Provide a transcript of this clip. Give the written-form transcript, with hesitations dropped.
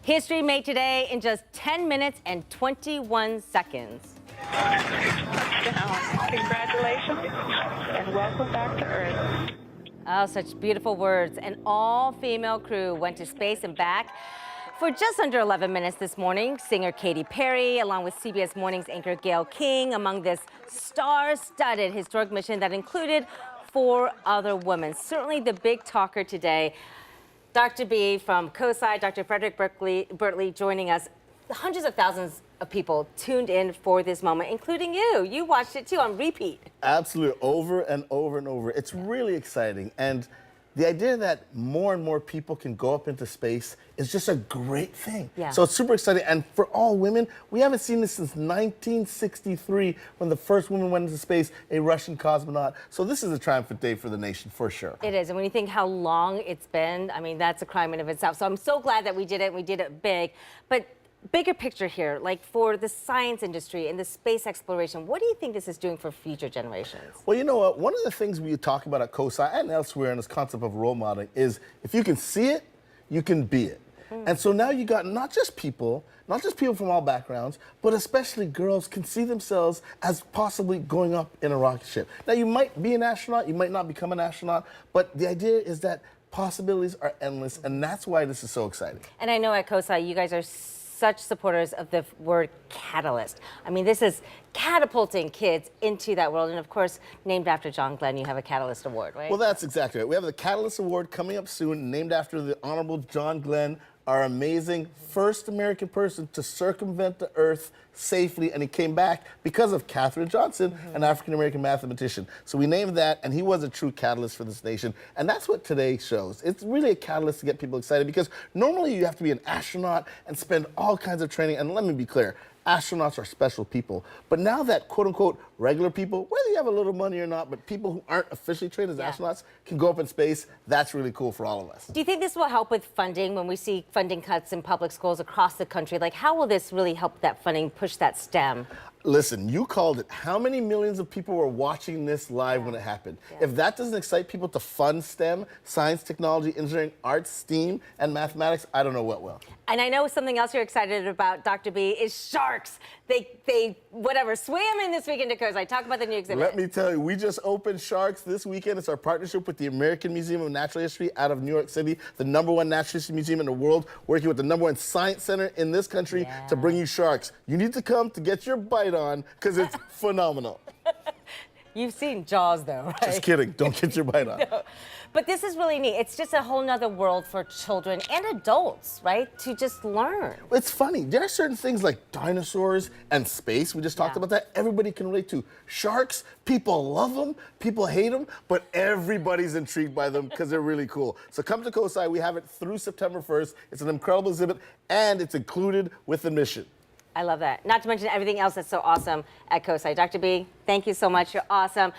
History made today in just 10 minutes and 21 seconds. Congratulations and welcome back to Earth. Oh, such beautiful words. An all-female crew went to space and back for just under 11 minutes this morning. Singer Katy Perry, along with CBS Morning's anchor Gayle King, among this star-studded historic mission that included 4 other women. Certainly the big talker today. Dr. B from COSI, Dr. Frederick Bertley joining us. Hundreds of thousands of people tuned in for this moment, including you. You watched it too on repeat. Absolutely, over and over and over. It's really exciting. And the idea that more and more people can go up into space is just a great thing. Yeah. So it's super exciting. And for all women, we haven't seen this since 1963 when the first woman went into space, a Russian cosmonaut. So this is a triumphant day for the nation, for sure. It is. And when you think how long it's been, I mean, that's a crime in of itself. So I'm so glad that we did it, and we did it big. But bigger picture here, like for the science industry and the space exploration, what do you think this is doing for future generations? Well, you know what? One of the things we talk about at COSI and elsewhere in this concept of role modeling is if you can see it, you can be it. And so now you got not just people from all backgrounds, but especially girls can see themselves as possibly going up in a rocket ship. Now, you might be an astronaut, you might not become an astronaut, but the idea is that possibilities are endless, and that's why this is so exciting. And I know at COSI, you guys are such supporters of the word catalyst. I mean, this is catapulting kids into that world. And of course, named after John Glenn, you have a Catalyst Award, right? Well, that's exactly right. We have the Catalyst Award coming up soon, named after the Honorable John Glenn, our amazing first American person to circumvent the Earth safely, and he came back because of Katherine Johnson, an African-American mathematician. So we named that, and he was a true catalyst for this nation, and that's what today shows. It's really a catalyst to get people excited, because normally you have to be an astronaut and spend all kinds of training, and let me be clear, astronauts are special people. But now that quote-unquote regular people, whether you have a little money or not, but people who aren't officially trained as astronauts can go up in space, that's really cool for all of us. Do you think this will help with funding when we see funding cuts in public schools across the country? Like, how will this really help that funding push that STEM? Listen, you called it. How many millions of people were watching this live when it happened? If that doesn't excite people to fund STEM, science, technology, engineering, arts, STEAM, and mathematics, I don't know what will. And I know something else you're excited about, Dr. B, is sharks. They swam in this weekend to COSI. Talk about the new exhibit. Let me tell you, we just opened Sharks this weekend. It's our partnership with the American Museum of Natural History out of New York City, the #1 natural history museum in the world, working with the #1 science center in this country to bring you sharks. You need to come to get your bite on, because it's phenomenal. You've seen Jaws, though, right? Just kidding. Don't get your bite on. No. But this is really neat. It's just a whole nother world for children and adults, right? To just learn. It's funny. There are certain things like dinosaurs and space. We just talked about that. Everybody can relate to. Sharks, people love them, people hate them, but everybody's intrigued by them because they're really cool. So come to COSI. We have it through September 1st. It's an incredible exhibit, and it's included with admission. I love that. Not to mention everything else that's so awesome at COSI. Dr. B, thank you so much. You're awesome.